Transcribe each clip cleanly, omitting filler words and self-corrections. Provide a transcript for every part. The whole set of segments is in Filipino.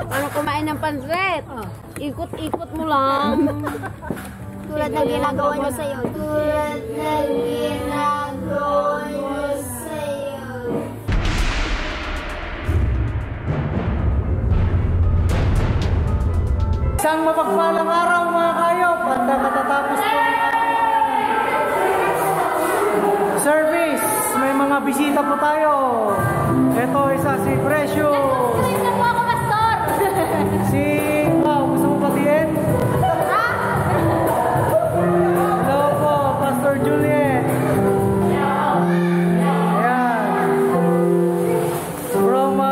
Ano kumain ng pansit? Ikot-ikot mo lang. Tulad ng ginagawa nyo sa'yo. Tulad ng ginagawa nyo sa'yo. Isang mapagpalang araw mga kayop at matatapos po service. May mga bisita po tayo. Ito isa si Precious. Ito po ako, Pastor. Si gusto mo batiin? Hello po, Pastor Juliet. Ayan. From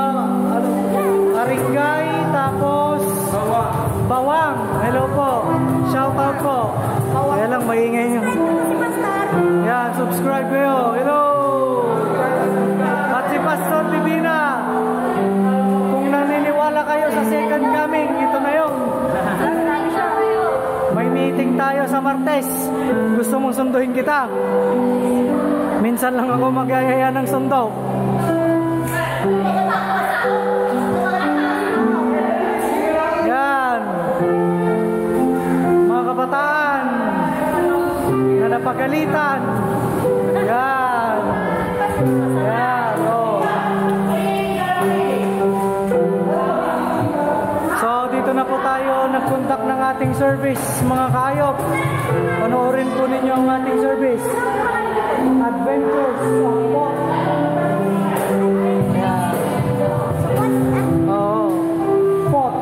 Arigay, tapos Bawang. Hello po. Shout out po. Kaya lang maingay nyo. Ayan, subscribe kayo. Hello. At si Pastor Divina. Kung naniniwala kayo sa second coming, ito na yun. May meeting tayo sa Martes. Gusto mong sunduin kita? Minsan lang ako magyayaya ng sundo. Yan. Mga kabataan na napagalitan. Yan. Yan. Oh. So dito na po tayo nag-conduct ng ating service mga kaayop. Panoorin po ninyo ang ating service. Adventures of Pot. Yan. Oo. Pot.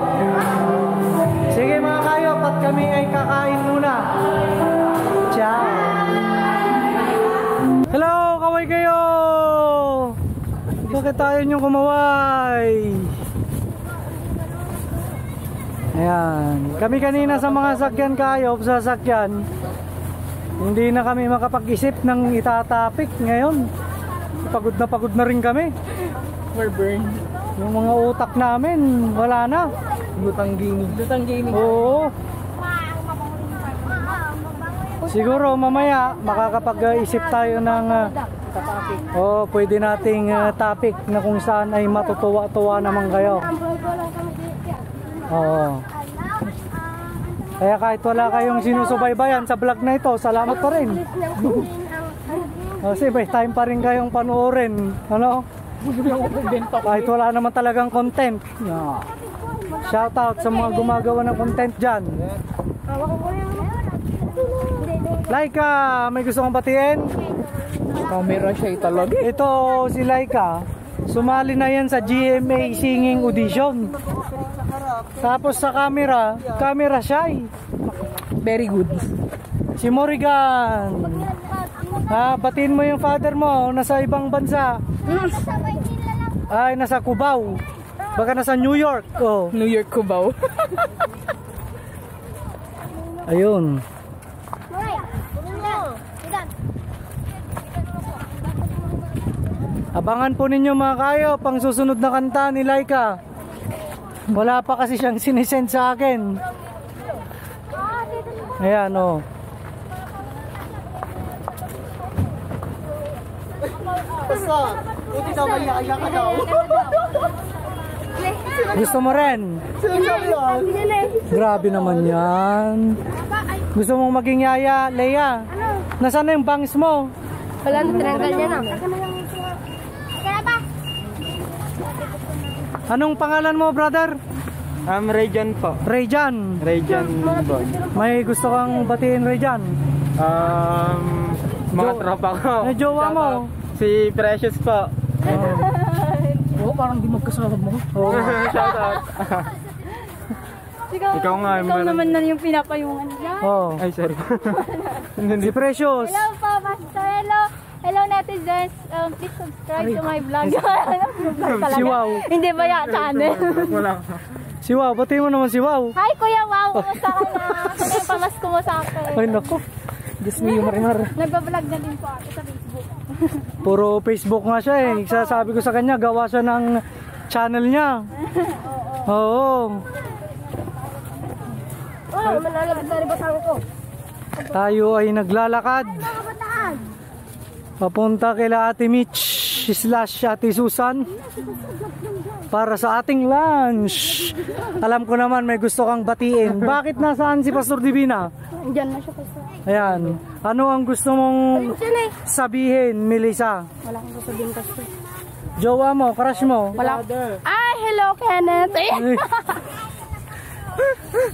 Sige mga kaayop at kami ay kakain muna. Ciao. Hello, kaway kayo. Bakit tayo niyong kumaway? Ayan. Kami kanina sa mga sakyan kayop, sa sakyan, hindi na kami makapag-isip ng itatapik ngayon. Pagod na rin kami. We're burned. Yung mga utak namin, wala na. Lutang ginig. Oo. Siguro mamaya makakapag-isip tayo ng pwede nating topic na kung saan ay matutuwa-tuwa naman kayo. Oo. Kaya kahit wala kayong sinusubaybayan sa vlog na ito, salamat pa rin. Kasi may time pa rin kayong panoorin. Ano? Kahit wala naman talagang content. Shout out sa mga gumagawa ng content dyan. Laika, may gusto kong batiin? Camera siya talaga. Ito si Laika. Sumali na yan sa GMA Singing Audition. Tapos sa camera shy. Very good. Si Morrigan. Batiin mo yung father mo, nasa ibang bansa. Ay, nasa Cubao. Baka nasa New York. Oh. New York Cubao. Ayun. Abangan po ninyo mga kayo pang susunod na kanta ni Laika. Wala pa kasi siyang sinisend sa akin. Ayan o. Gusto mo rin? Grabe naman yan. Gusto mong maging yaya, Leia? Nasaan na yung bangs mo? Wala na, tinanggal niya na. Anong pangalan mo, brother? Rayjan po. Rayjan. Rayjan po. May gusto kang batiin, Rayjan? Mga tropa ko. May jowa mo? Si Precious po. Oo, parang di magkasama mo. Oh. Shout out. Ikaw nga. Ikaw naman na yung pinapayungan niya. Oh. Ay, sorry. Si Precious. Hello po, Pastor. Hello netizens. Please subscribe to my vlog. Si Wow. Hindi ba yan channel? Wala. Si Wow, batiin mo naman si Wow. Hi Kuya Wow, kumusta ka na? Ano yung pamasko mo sa akin? Ay naku. Diyos mo yung marimar. Nagbablog na din po ako sa Facebook. Puro Facebook nga siya eh. Sasabi ko sa kanya, gawa siya ng channel niya. Oo. Oh, manalagad na rin batang ko. Tayo ay naglalakad. Papunta kila Ate Mitch. slash Ate Susan para sa ating lunch. Alam ko naman may gusto kang batiin. Bakit nasaan si Pastor Divina? Diyan na siya pastor. Ayan. Ano ang gusto mong sabihin, Melissa? Wala akong sasabihin pastor. Jowa mo, crush mo? Wala. Ay, hello Kenneth.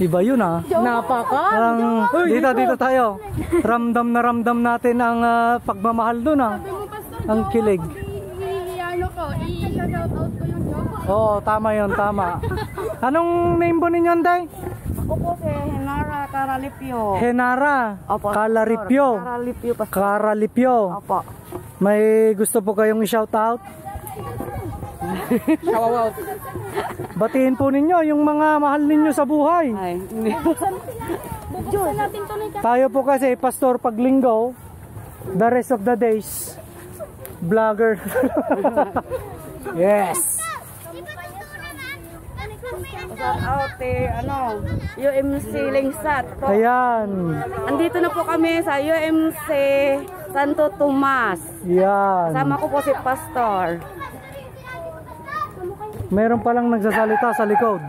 Iba yun ah. Parang, dito tayo. Ramdam na ramdam natin ang pagmamahal dun ah. Ang kilig. I-ano ko, i-shout out ko yung joke. Oo, tama yun, tama. Anong name po ninyo, Anday? Ako po si Henara Caralipio. Henara. Opo. Calaripio. Caralipio pa. Caralipio. Opo. May gusto po kayong i-shout out? Shout out. Batiin po ninyo yung mga mahal ninyo sa buhay. Ay. Buksan natin to na Tayo po kasi, Pastor, pag linggo, the rest of the days, vlogger. Yes. Shout out UMC Lingsat po. Ayan. Andito na po kami sa UMC Santo Tomas. Yan. Kasama ko po si Pastor. Meron palang nagsasalita sa likod.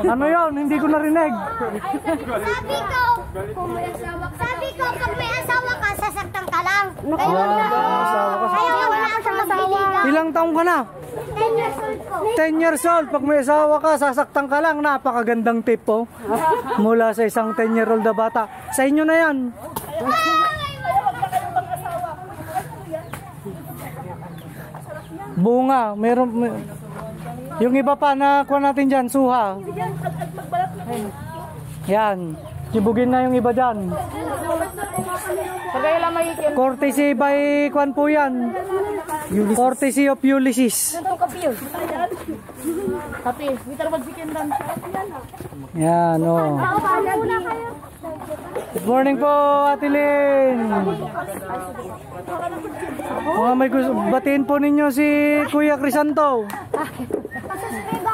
Ano yon? Hindi ko narinig. Sabi ko, pag may asawa ka, sasaktan ka lang. Asawa ka. Kaya wala akong asawa. Ilang taong ka na? 10 years old ko. 10 years old. Pag may asawa ka, sasaktan ka lang. Napakagandang tip po. Mula sa isang 10-year-old na bata. Sa inyo na yan. Bunga. Yung iba pa na kuha natin dyan, suha. Yan. Sibugin na yung iba dyan. Courtesy by Kwan po yan. Courtesy of Ulysses. Yan o. Good morning po, Ate Lynn. May gusto, batiin po ninyo si Kuya Crisanto.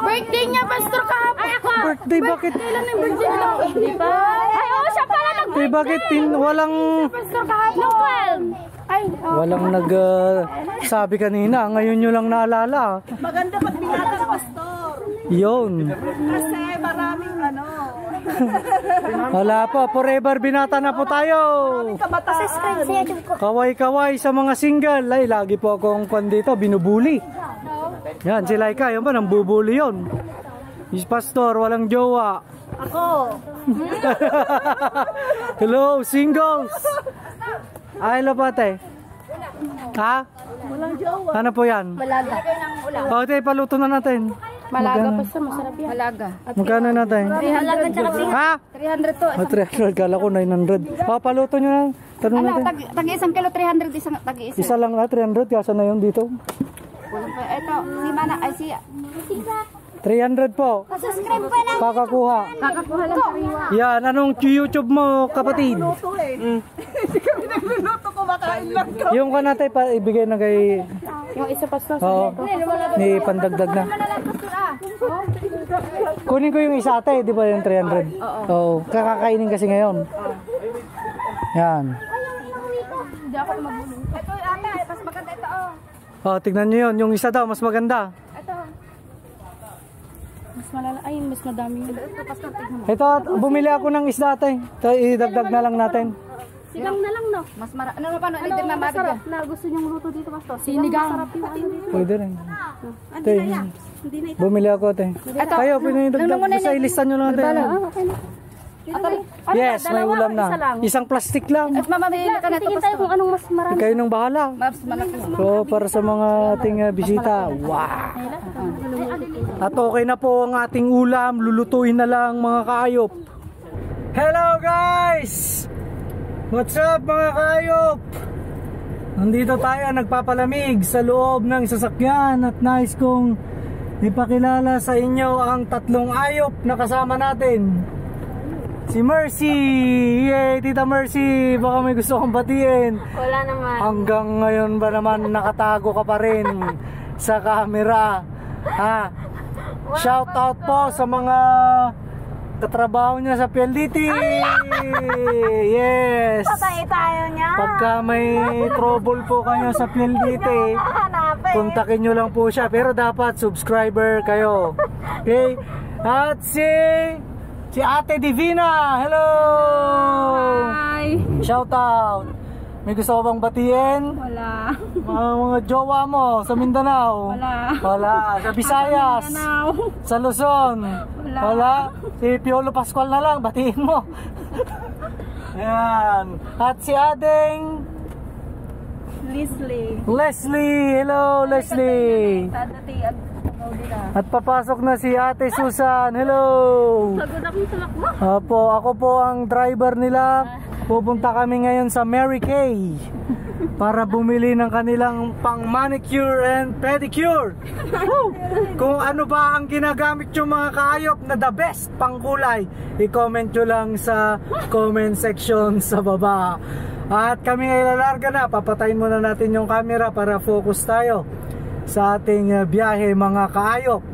birthday niya, pastor, kahapon. Ay, ako. Birthday, bakit? Kailan yung birthday nila? Hindi pa. Ay, oo, siya pala nag-birthday. Bakit walang... Pastor, kahapon. Ay, Walang sabi kanina, ngayon nyo lang naalala. Maganda pag binata ka, Pastor. Yun. Kasi maraming Wala po, forever binata na po tayo. Kaway-kaway sa mga single. Ay, lagi po akong kwan dito, binubuli. Yan, si Laika, yun ba, nang bubuli yun. Is Pastor, walang jowa. Ako. Hello, singles. Ay, lapate. Ha? Walang jowa. Ano po yan? malaga. O, ito, paluto na natin. Malaga, Magkano? pastor, masarap yan. Malaga. Magkano natin? 300 tsaka Ha? 300 to. 300, kala ko 900. O, paluto nyo na. Tanong Ano, natin. tag isang kilo 300, isang tag isa. Isa lang na, 300. Kasa na yun dito. Ito, si Mana, ay si 300 po. Subscribe ko lang. Kakakuha. kakakuha lang sariwa. Yan, anong YouTube mo, kapatid? Hindi kami nagluluto, kumakain lang ko. Yung ka natin, ibigay na kay... Yung isa pastor. Oo. Ni pandagdag na. Kunin ko yung isa ate, di ba yung 300? Oo. Kakakainin kasi ngayon. Yan. Hindi ako mabulong. Ito, ata, mas maganda ito, oh. Oh, tignan nyo yun. Yung isa daw, mas maganda. Ito. Mas malala, ay, mas madami yun. Ito, pastor, tignan mo. Ito, bumili ako ng isda ate. Ito, idagdag na lang natin. Sigang na lang, no? Mas marami. Ano, paano? Ano, masarap na gusto niyong luto dito, pastor? Sinigang. Masarap yung ano dito. Pwede rin. Ate, bumili ako ate. Kayo, pinidagdag. Basta ilista nyo lang ate. Okay na. Yes, may ulam na. Isang plastic lang. At mamamili ka na ito, pastor. Tayo kung anong mas marami. Kayo nang bahala. Mas malaki. So, para sa mga ating bisita. Wow! At okay na po ang ating ulam. Lulutuin na lang mga kaayop. Hello guys! What's up mga kaayop? Nandito tayo nagpapalamig sa loob ng sasakyan. At nais kong ipakilala sa inyo ang tatlong ayop na kasama natin. Si Mercy! Yay! Tita Mercy! Baka may gusto kong batiin. Wala naman. Hanggang ngayon ba naman nakatago ka pa rin sa camera? Ha? Shout out po sa mga katrabaho niya sa PLDT! Yes! Patay tayo niya. Pagka may trouble po kayo sa PLDT, kontakin nyo lang po siya. Pero dapat subscriber kayo. Okay? At si Ate Divina. Hello! Hi! Shout out! May gusto ko bang batiin? Wala. Mga jowa mo sa Mindanao? Wala. Sa Visayas? Sa Luzon? Wala. Si Piolo Pascual na lang, batiin mo. Ayan. At si Adeng Leslie. Hello, Leslie. At papasok na si Ate Susan. Hello. Ako po ang driver nila. Pupunta kami ngayon sa Mary Kay para bumili ng kanilang pang manicure and pedicure. Kung ano ba ang ginagamit yung mga kaayop na the best pang kulay, i-comment nyo lang sa comment section sa baba. At kami ay lalarga na. Papatayin muna natin yung camera para focus tayo sa ating biyahe mga kaayop.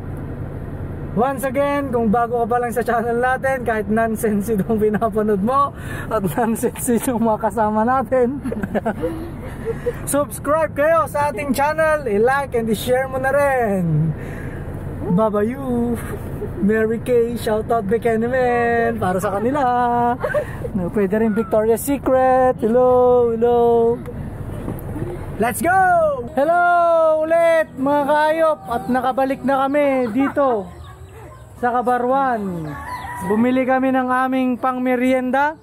Once again, kung bago ka pa lang sa channel natin, kahit nonsense itong pinapanood mo at nonsense itong mga kasama natin, subscribe kayo sa ating channel, i-like and i-share mo na rin. Babayu, Mary Kay, shoutout Bekenemen para sa kanila. Pwede rin Victoria's Secret. Hello. Let's go! Hello ulit mga kaayop. At nakabalik na kami dito sa Kabarwan. Bumili kami ng aming pangmerienda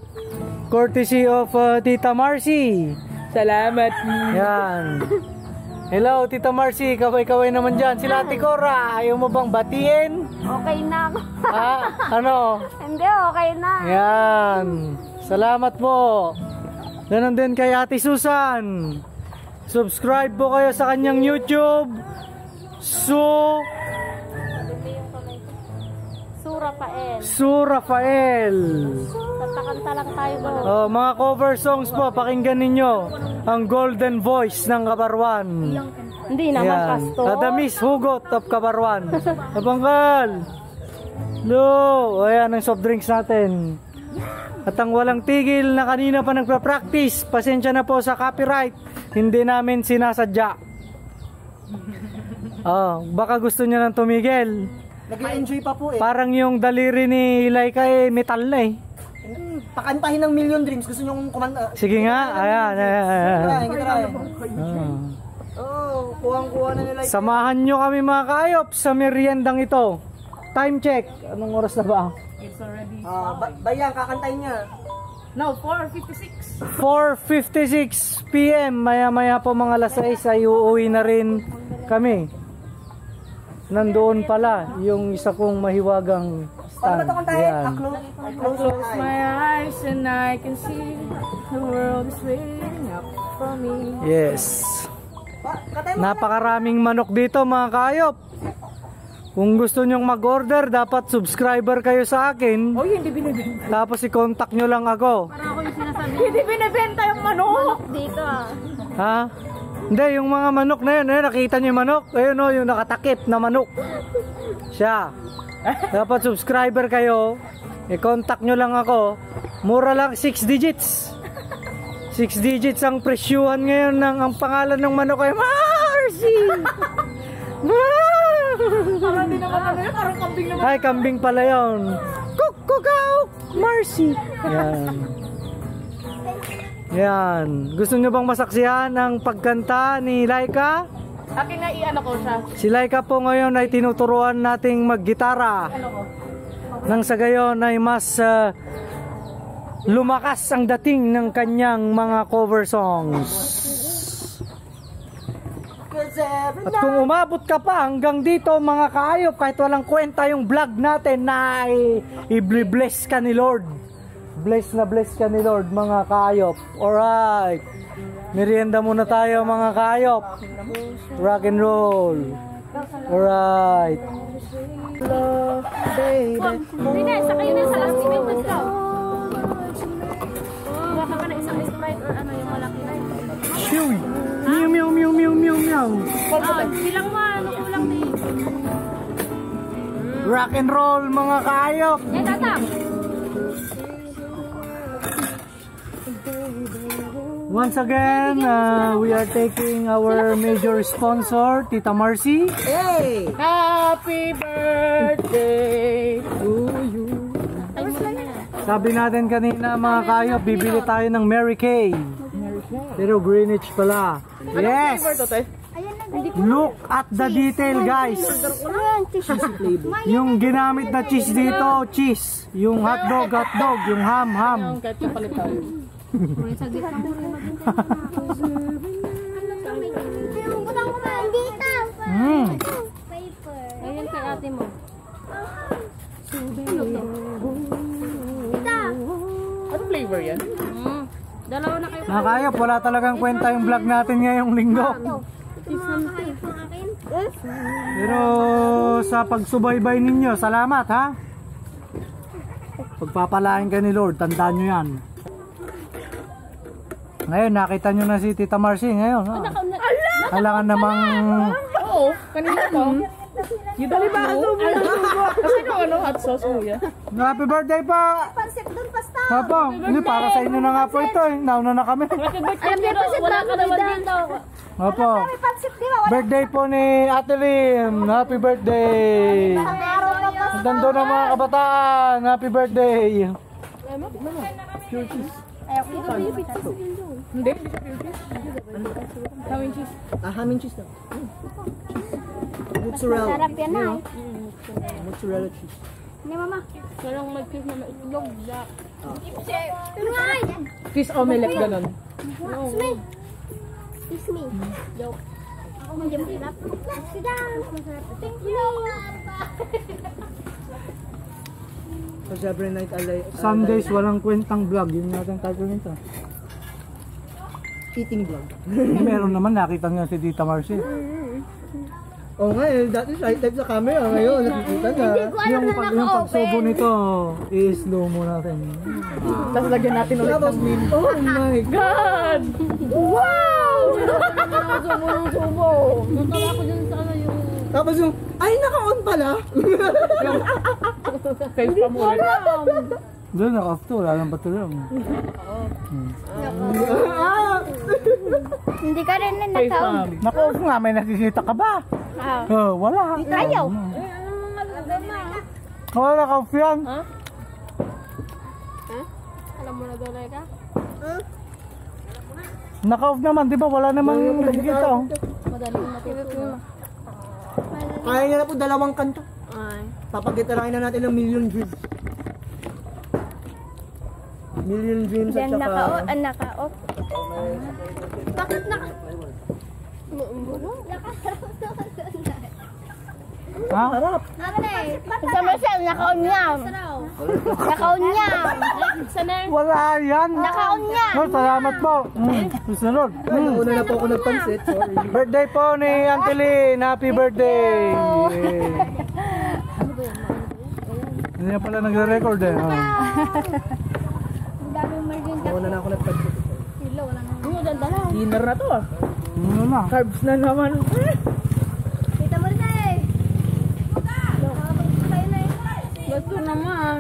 courtesy of Tita Marcy. Salamat. Yan. Hello Tita Marcy, kaway-kaway naman dyan. Sila Ate Cora, ayaw mo bang batiin? Okay na. Ano? Hindi, okay na. Yan. Salamat po. Ganon din kay Ate Susan. Subscribe po kayo sa kanyang YouTube. Rafael. Tatakanta lang tayo doon. Mga cover songs po, pakinggan ninyo ang golden voice ng Kabarwan. Hindi naman, Pastor. Miss Hugot of Kabarwan. Abanggal. Ayan ang soft drinks natin. At ang walang tigil na kanina pa nagpa-practice. Pasensya na po sa copyright. Hindi namin sinasadya. Baka gusto niya nang tumigil. Nag-enjoy pa po eh. Parang yung daliri ni Laika metal na eh. Pakantahin ng Million Dreams. Gusto nyong kumanta. Sige nga. Ayan. Kuhang-kuha na nila. Samahan nyo kami mga kaayop sa meriendang ito. Time check. Anong oras na ba? It's already Bayan, kakantahin niya. No, 4:56. 4:56 PM. Maya-maya po mga alas 6 ay uuwi na rin kami. Nandoon pala yung isa kong mahiwagang stand. Yan. I close my eyes and I can see the world is waiting up for me. Yes. Napakaraming manok dito mga kaayop. Kung gusto nyong mag-order, dapat subscriber kayo sa akin. Hindi binibenta. Tapos i-contact nyo lang ako. Parang ako yung sinasabi. Hindi binibenta yung manok. Dito Ha? Hindi, yung mga manok na yun, nakita nyo yung manok? Ayun yung nakatakip na manok. Siya. Dapat subscriber kayo. I-contact nyo lang ako. Mura lang, 6 digits. 6 digits ang presyuhan ngayon ng ang pangalan ng manok ay Marcy! Parang di naman ano yun, parang kambing naman. Ay, kambing pala yun. Kukaw! Marcy! Yan. Gusto nyo bang masaksihan ang pagkanta ni Laika? Akin na i-ano ko siya. Si Laika po ngayon ay tinuturuan nating maggitara. Nang sa gayon ay mas lumakas ang dating ng kanyang mga cover songs. At kung umabot ka pa hanggang dito mga kaayop, kahit walang kwenta yung vlog natin na i-bless ka ni Lord. Bless ka ni Lord mga kaayop. Alright. Merienda muna tayo mga kaayop. Rock and roll. Alright. Love, baby. Hindi, isa kayo na sa last minute daw. Kuha ka pa na isang Sprite or ano yung malaki na yun. Chewy. Meow. Silang kulang din. Rock and roll mga kaayop. Tatang. Once again, we are taking our major sponsor, Tita Marcy. Hey! Happy birthday to you. Sabi natin kanina mga kayop, bibili tayo ng Mary Kay. Pero Greenwich pala. Yes! Look at the detail, guys. Yung ginamit na cheese dito, cheese. Yung hotdog, yung ham. Ayan kay ate mo. Ano flavor yan? Dalawa na kayo. Mga kayop, wala talagang kwenta yung vlog natin ngayong linggo. Pero sa pagsubaybay ninyo, salamat ha. Pagpapalain ka ni Lord, tandaan nyo yan. Ngayon, nakita nyo na si Tita Marcy ngayon. Kailangan namang... Oo, kanina pa. Yung dali ba ang subo? Kasi ano, hot sauce mo yan. Happy birthday pa! Pansip dun, pasta. Hapo, hindi para sa inyo na nga po ito eh. Nauna na kami. Wala ka naman dito. Hapo, May pansip, di ba? birthday po ni Ate Lim. Happy birthday! Ang araw na pasta. Gando ng mga kabataan. Happy birthday! Hindi. Kaming cheese. Haming cheese na. Mozzarella. Sarap yan na. Mozzarella cheese. Ni mama. Walang mag-cheese na maitlog. Tunay. Cheese omelette ganon. Kiss me. Joke. Ako medyo masarap. Masarap. Thank you. Sa Sabre Night alay. Sundays walang kwentang vlog. Yun natin title nito. Eating vlog. Meron naman, nakita nyo si Tita Marcy. Oo nga eh, dati side type sa camera. Ngayon, nakikita na. Yung pagsubo nito, i-slow mo natin. Tapos lagyan natin ulit Tapos, ng oh my God! Wow! Subo. Natawa ko dun sa ano yung... Tapos yung, ay naka-on pala! Face pa mo ulit. Doon, naka-off to. Wala nang battery. Hindi ka rin na Face nakaon. palm. Naka-off nga, may nakikita ka ba? Wala. Ayaw. Wala, naka-off yan. Alam mo na doon ka? Naka-off naman, di ba? Wala namang nakikita. Oh. Madaling matutunan. Kaya niya na po dalawang kanto. Papagitarain na natin ng million dreams. Million dreams at Yan saka... naka-off. Bakit naka... Ha? Kasama siya, naka-on niya. Naka-on niya. Wala yan. Naka-on niya. Oh, salamat po. Susunod. Una na po ako nagpansit, sorry. Birthday po ni Auntie Lynn. Happy birthday. Hindi na pala nagre-record eh. Oh. Una na ako nagpansit. Dinner na to ah. Ano na? Carbs na naman. Kita mo rin eh. Gusto naman.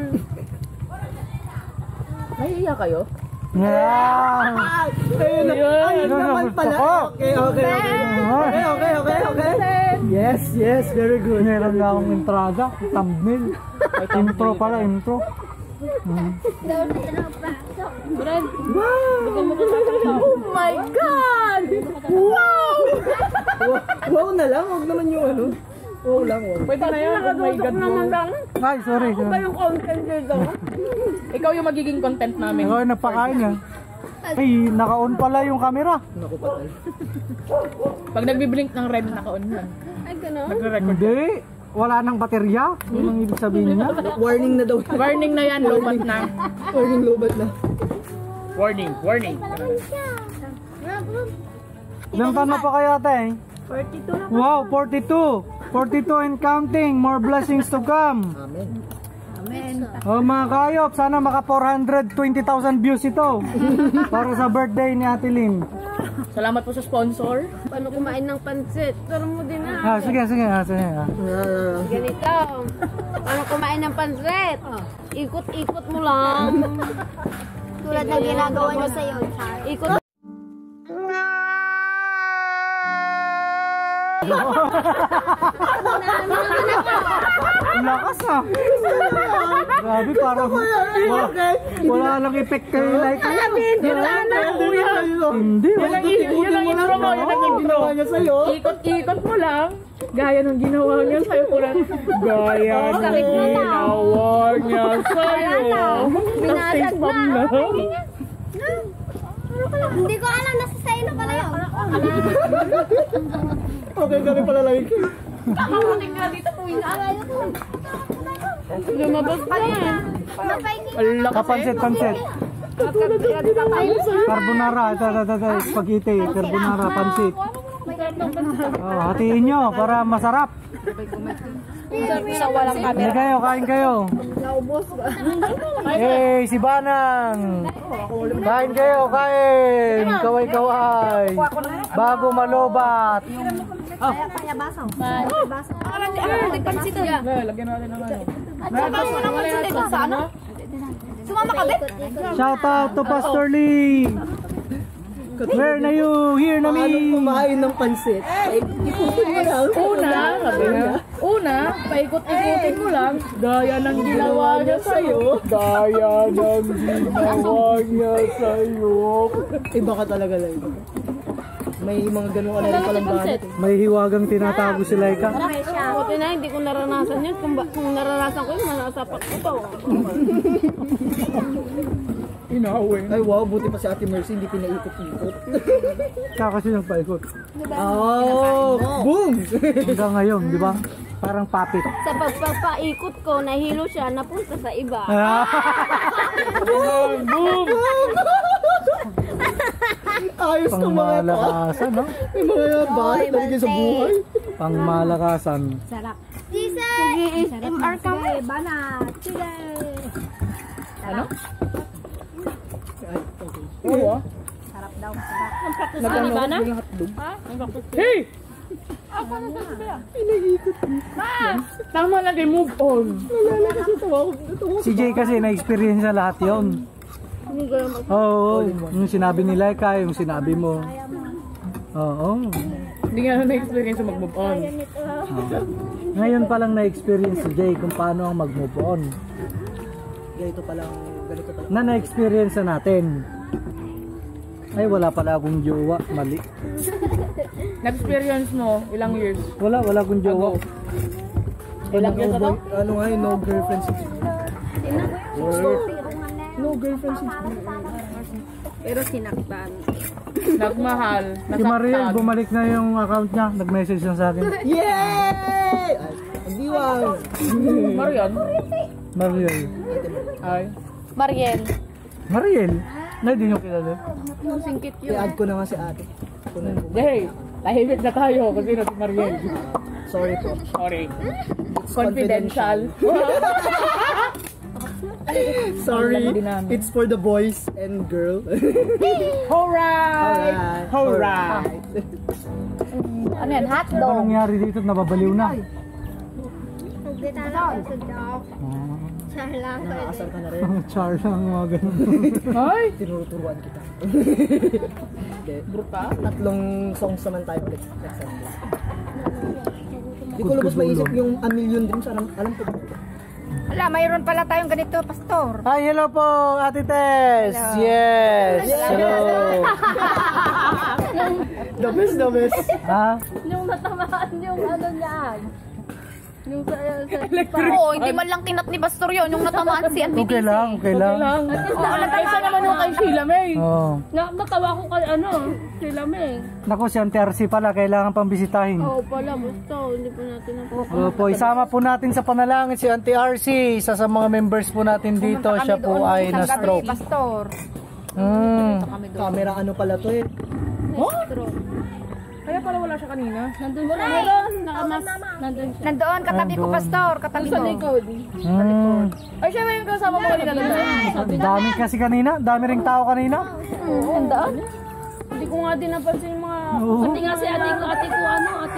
Nahihiya kayo? Yeah. Ayun naman pala. Okay. Yes, very good. Meron na akong entrada. Thumbnail. Intro pala, intro. Oh my God! Wow! Wow na lang, huwag naman yung ano. Wow lang, wow. Pwede na yan. Oh my God. Ay, sorry. Yung content dito. Ikaw yung magiging content namin. Ikaw yung nagpakain niya. Ay, naka-on pala yung camera. Naku patay. Pag nagbiblink ng red, naka-on yan. Ay, gano'n? Nagre-record. Hindi. Wala nang baterya. Yun ang ibig sabihin niya. Warning na daw. Warning na yan, lobat na. Warning lobat na. Warning. Ilang taon na pa kaya ate? 42 na. Wow, 42. 42 and counting. More blessings to come. Amen. Oh mga kayop, sana maka 420,000 views ito. Para sa birthday ni Ate Lynn. Salamat po sa sponsor. Paano kumain ng pansit? Turo mo din na. Sige. Ganito. Paano kumain ng pansit? Ikot-ikot mo lang. Tulad ng ginagawa niyo sa'yo. Ikot Ang lakas ah. Grabe, parang wala lang effect kayo like. Hindi, Yan ang intro mo, yan ang intro. Ikot-ikot mo lang. Gaya nung ginawa niya sa'yo. Gaya nung ginawa niya sa'yo. Binasag na. Hindi ko alam, nasa sa'yo na pala yun. Okay, kami pala lang. Kakarating nga dito po yun. Lumabas pa yan. Kapansit. Carbonara, spaghetti, carbonara, pansit. Oh, hatiin nyo para masarap. Sa walang Hindi kayo, kain kayo. Hey, si Banang. Kain kayo, kain. Kaway-kaway. Bago malobat. Lagyan natin ng ano. Sumama ka, Bet? Shout out to Pastor Lee. Where na you? Here na me. Kumain ng pansit. Una, paikot-ikutin mo lang. Gaya ng ginawa niya sa'yo. Gaya ng ginawa niya sa'yo. Iba ka talaga lang. May mga ganun ka na rin palang banat. May hiwagang tinatago si Laika. Buti na, hindi ko naranasan yun. Kung naranasan ko yun, manasapak ko to. Inawin. Ay wow, buti pa si Ate Mercy, hindi pinaikot-ikot. Kasi yung paikot. Oh, boom! Hanggang ngayon, di ba? Parang papit. Sa pagpapaikot ko, nahilo siya, napunta sa iba. Boom! Ayos ng mga ito. Pangmalakasan, no? May mga bahay talaga sa buhay. Pangmalakasan. Sige, MR ka mo. Banat. Sige. Ano? Oo ah. Sarap daw, sarap. Nagano ba na? Hey! Tama na din, move on. Si Jay kasi na-experience na lahat yun. Oo, yung sinabi ni Laika, yung sinabi mo. Oo. Hindi nga na-experience mag-move on. Ngayon pa lang na-experience si Jay kung paano ang mag-move on. Ganito pa lang. Na na-experience na natin. Ay, wala pala akong jowa. Mali. Na-experience mo, ilang years? Wala akong jowa. Ilang years ago? Ano nga yun, no girlfriend since no girlfriend since Pero sinaktan. Nagmahal, Si Mariel, nasaktan. bumalik na yung account niya. Nag-message lang sa akin. Yay! Ang diwang! Marian? Mariel. Ay. Mariel. Mariel? Na, di nyo kilala. Yung singkit yun. I-add ko na nga si ate. Kunin ko. Hey, lahimik na tayo kasi na si Mariel. Sorry po. Sorry. Confidential. Sorry. It's for the boys and girl. Alright! Alright! Ano yan? Hotdog. Ano nangyari dito? Nababaliw na. Nakakasar ka na rin. Char lang mga ganun. Ay! Tinuturuan kita. Brutal. Tatlong songs naman tayo ulit. Next time. Di ko lubos maisip yung A Million Dreams. Alam ko. Wala, mayroon pala tayong ganito, Pastor. Hi, hello po, Ate Tess. Yes. Hello. The best. Ha? Yung natamaan yung ano niyan. Yung sa Oo, hindi man lang kinat ni Pastor yun. Yung natamaan si Auntie Okay lang. Okay lang. Kaysa naman yung kay Sheila May. Oh. Natawa ko kay ano, Sheila May. Naku, si Auntie RC pala, kailangan pang bisitahin. Oo pala, basta. Hindi po natin Opo, isama po natin sa panalangin si Auntie RC. Isa sa mga members po natin dito, siya po ay na-stroke. Pastor. Camera ano pala to eh. Kaya pala wala siya kanina. Nandun siya. Meron. Nakamas. Nandun siya. Nandoon, katabi ko, Pastor. Katabi ko. Sa likod. Ay, siya ba yung kasama mo kanina doon? Dami kasi kanina, dami ring tao kanina. Nandun? Hindi ko nga din napansin yung mga... Pati nga si ate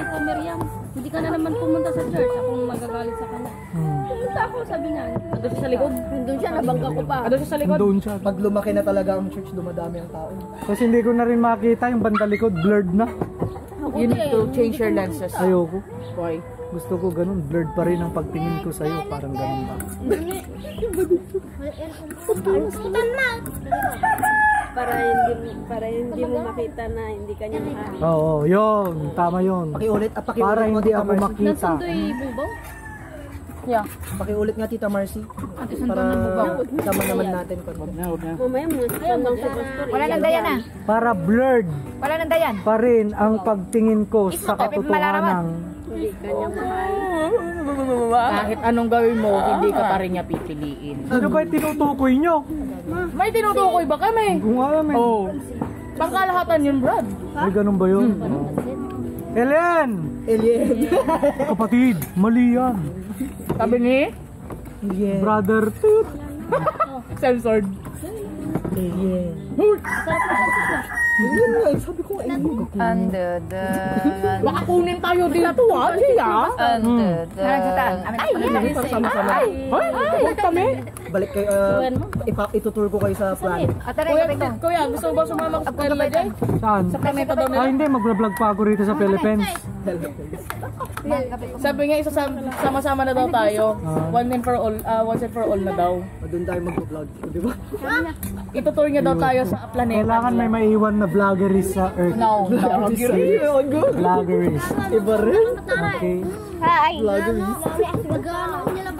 ko Miriam. Hindi ka na naman pumunta sa church. Akong magagalit sa kanya. Pumunta ako, sabi niya. Nandun siya sa likod. Nandun siya, nabangga ko pa. Doon siya sa likod? Doon siya. Pag lumaki na talaga ang church, dumadami ang tao. Kasi hindi ko na rin makita yung banda likod, blurred na. You need to change your lenses. Ayoko. Why? Gusto ko ganun, blurred pa rin ang pagtingin ko sa'yo, parang ganun ba? Para hindi mo makita na hindi kanya makita. Oo, yun, tama yun. Pakiulit, pakiulit Para mo, hindi Tita ako Marcy. makita. Nansundoy bubaw? Yeah. Pakiulit nga, Tita Marcy. Para tama naman natin. Mamaya mo, sandang sa pastor. Wala nang dayan na. Para blurred Wala nang dayan. pa rin ang pagtingin ko sa katotohanan. Hindi kanya mahal. Kahit anong gawin mo, hindi ka pa rin niya pipiliin. Ano ba yung tinutukoy nyo? May tinutukoy ba kami? Kung alam eh. Oh. Pangkalahatan yun, Brad. Ay, ganun ba yun? Ellen! Alien. Kapatid, mali yan. Sabi ni? Alien. Brother Toot. Censored. Alien. Sarap na sa Alien nga, sabi ko alien. Baka kunin tayo dito, ha? Siya? Ay! Huwag kami. Balik kayo, itutur ko kayo sa planet. Kuya, gusto mo ba sumama sa Kuya Jay? Saan? Sa planeta daw Ah, nila? hindi. Mag-vlog pa ako rito sa Philippines. Sabi nga, sama-sama na daw tayo. Once and for all na daw. Doon tayo mag-vlog, di ba? Itutur niya daw tayo sa planeta. Kailangan may maiwan na vloggeries sa Earth. No. Vloggeries. Iba rin. Okay. Vloggeries.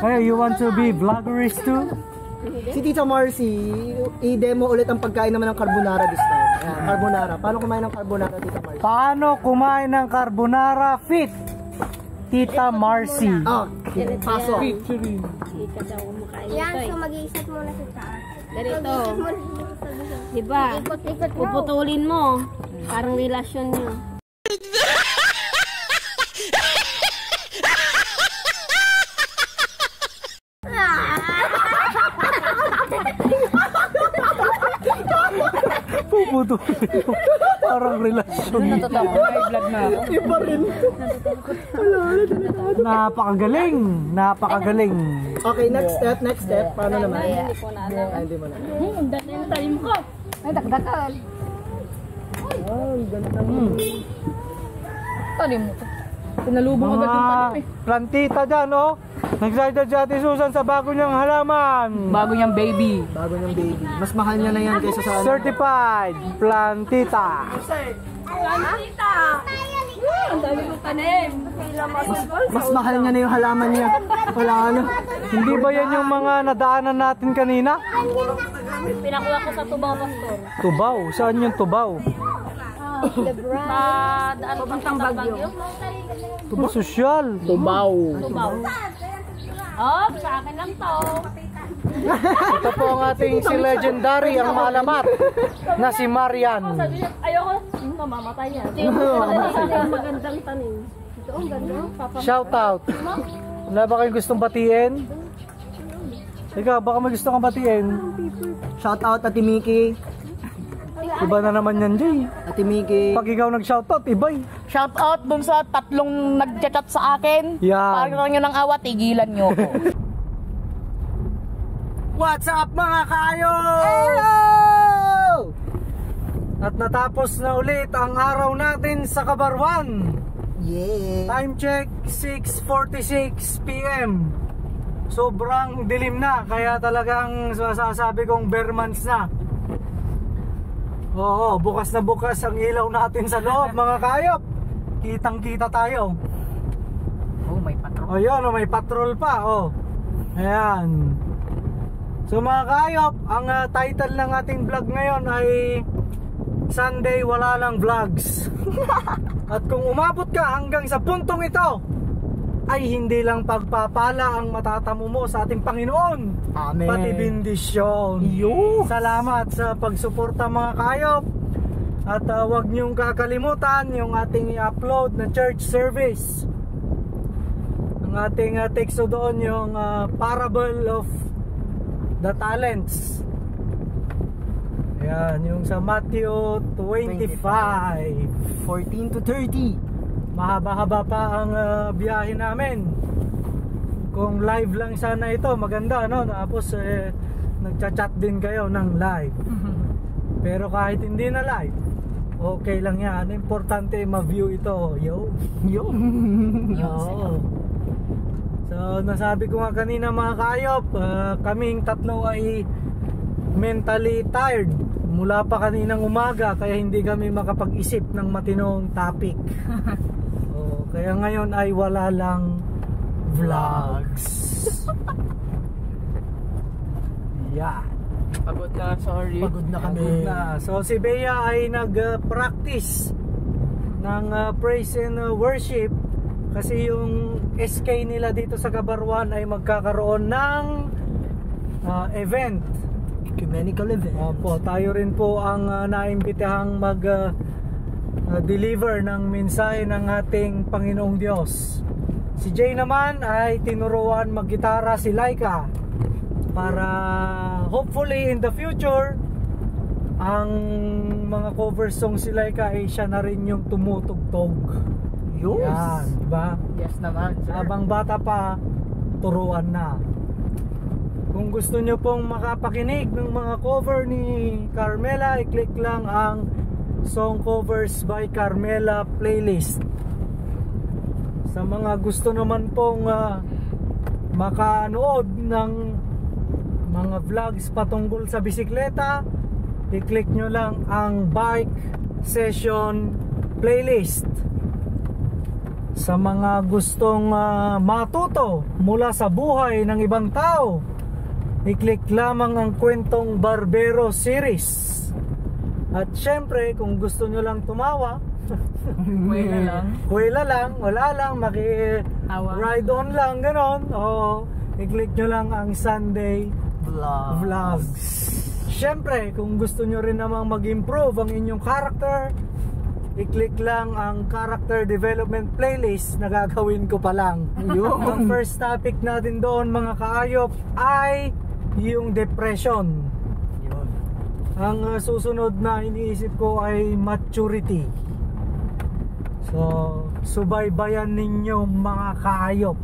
Hey, you want to be vloggeries too? Si Tita Marcy, i-demo ulit ang pagkain naman ng carbonara this time. Ayan, carbonara. Paano kumain ng carbonara, Tita Marcy? Paano kumain ng carbonara fit? Tita Marcy. Ah, paso. Ika daw kumakain Yan, ito so mag-iisat muna sa taas. Ganito. Diba? Ikot-ikot mo. Puputulin mo. Parang relasyon nyo. Puputo. Parang relasyon. May vlog na ako. Iba rin. Napakagaling. Napakagaling. Okay, next step. Paano naman? Hindi ko na alam. Ay, hindi mo na. Ang dati yung talim ko. Ay, dakdakan. Oh, ganda mo. Talim mo to. Pinalubong agad yung talim eh. Plantita dyan, oh. Excited si Ate Susan sa bago niyang halaman. Bago niyang baby. Bago ng baby. Mas mahal niya na yan kaysa sa ano. Certified plantita. Ang dami kong tanim. Mas mahal niya na yung halaman niya. Wala ano. Hindi ba yan yung mga nadaanan natin kanina? Pinakuha ko sa Tubaw Pastor. Tubaw? Saan yung Tubaw? Sa daan papuntang Bagyo. Tubaw sosyal. Tubaw. Tubaw. Oh, sa akin lang to. Ito po ang ating si legendary, ang malamat na si Marian. Sabi niya, ayoko. Mamamatay yan. Ito yung magandang tanim. Ito ang ganda. Shout out. Wala ba kayong gustong batiin? Ikaw, baka may gusto kang batiin. Shout out Ate Mickey. Iba na naman yan, Jay. Ate Mickey. Pag ikaw nag-shout out, ibay. Shout out dun sa tatlong nag-chat sa akin. Yan. Parang nyo ng awa, tigilan nyo ko. What's up mga kayo? Hello! At natapos na ulit ang araw natin sa Kabarwan. Yeah. Time check, 6:46 PM. Sobrang dilim na, kaya talagang masasabi kong bare months na. Oo, bukas na bukas ang ilaw natin sa loob mga kayop. Kitang kita tayo. Oh, may patrol. O yun, may patrol pa. O, ayan. So mga kayop, ang title ng ating vlog ngayon ay Sunday Wala Lang Vlogs. At kung umabot ka hanggang sa puntong ito, ay hindi lang pagpapala ang matatamo mo sa ating Panginoon, Amen. pati bendisyon. Salamat sa pagsuporta mga kayop. At huwag niyong kakalimutan yung ating i-upload na church service. Ang ating teksto doon yung Parable of the Talents. Ayan, yung sa Matthew 25. 14 to 30. Mahaba-haba pa ang biyahe namin. Kung live lang sana ito, maganda, no? Tapos nagchat-chat din kayo ng live. Pero kahit hindi na live, okay lang yan. Importante ma-view ito. Yo. Oo. So nasabi ko nga kanina mga kaayop, kaming tatlo ay mentally tired mula pa kaninang umaga, kaya hindi kami makapag-isip ng matinong topic. Kaya ngayon ay wala lang vlogs. Yeah. Pagod na, sorry. Pagod na kami. So si Bea ay nag-practice ng praise and worship kasi yung SK nila dito sa Kabarwan ay magkakaroon ng event. Ecumenical event. Opo, tayo rin po ang naimbitahang mag-deliver ng mensahe ng ating Panginoong Diyos. Si Jay naman ay tinuruan maggitara si Laika para hopefully in the future ang mga cover song si Laika ay siya na rin yung tumutugtog. Yan, diba? Yes naman, sir. Habang bata pa, turuan na. Kung gusto nyo pong makapakinig ng mga cover ni Carmela, i-click lang ang Song Covers by Carmela playlist. Sa mga gusto naman pong makanood ng mga vlogs patungkol sa bisikleta, i-click nyo lang ang Bike Session playlist. Sa mga gustong matuto mula sa buhay ng ibang tao, i-click lamang ang Kwentong Barbero series. At syempre, kung gusto nyo lang tumawa, kuwela lang, wala lang, maki-ride on lang, ganon. O, i-click nyo lang ang Sunday Vlogs. Syempre, kung gusto nyo rin namang mag-improve ang inyong character, i-click lang ang Character Development playlist na gagawin ko pa lang. Ang first topic natin doon mga kaayop ay yung depression. Ang susunod na iniisip ko ay maturity. So, subaybayan ninyo mga kaayop.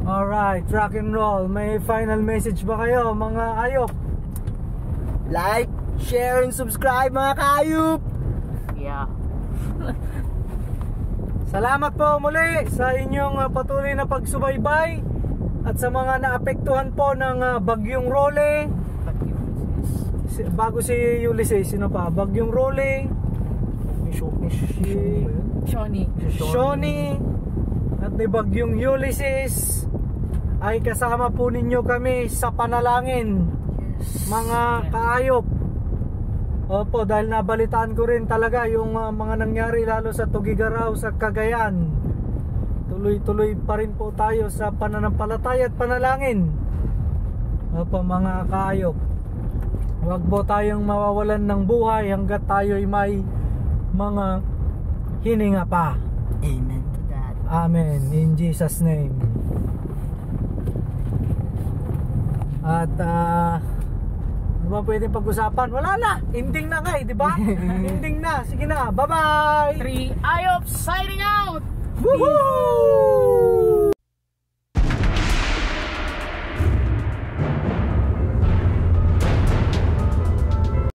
Alright, rock and roll. May final message ba kayo mga ayop? Like, share, and subscribe mga kaayop. Yeah. Salamat po muli sa inyong patuloy na pagsubaybay at sa mga naapektuhan po ng Bagyong Role. Bago si Ulysses, sino pa? Bagyong Role, Shoni at ni Bagyong Ulysses, ay kasama po ninyo kami sa panalangin mga kaayop. Opo, dahil nabalitaan ko rin talaga yung mga nangyari lalo sa Tugigaraw sa Cagayan. Tuloy-tuloy pa rin po tayo sa pananampalataya at panalangin. Opo mga kaayop, huwag po tayong mawawalan ng buhay hanggat tayo'y may mga hininga pa. Amen to that. Amen, in Jesus name. At ano ba pwedeng pag-usapan? Wala na, ending na nga eh, di ba? Ending na, sige na, bye bye. 3 Ayop signing out. Woohoo!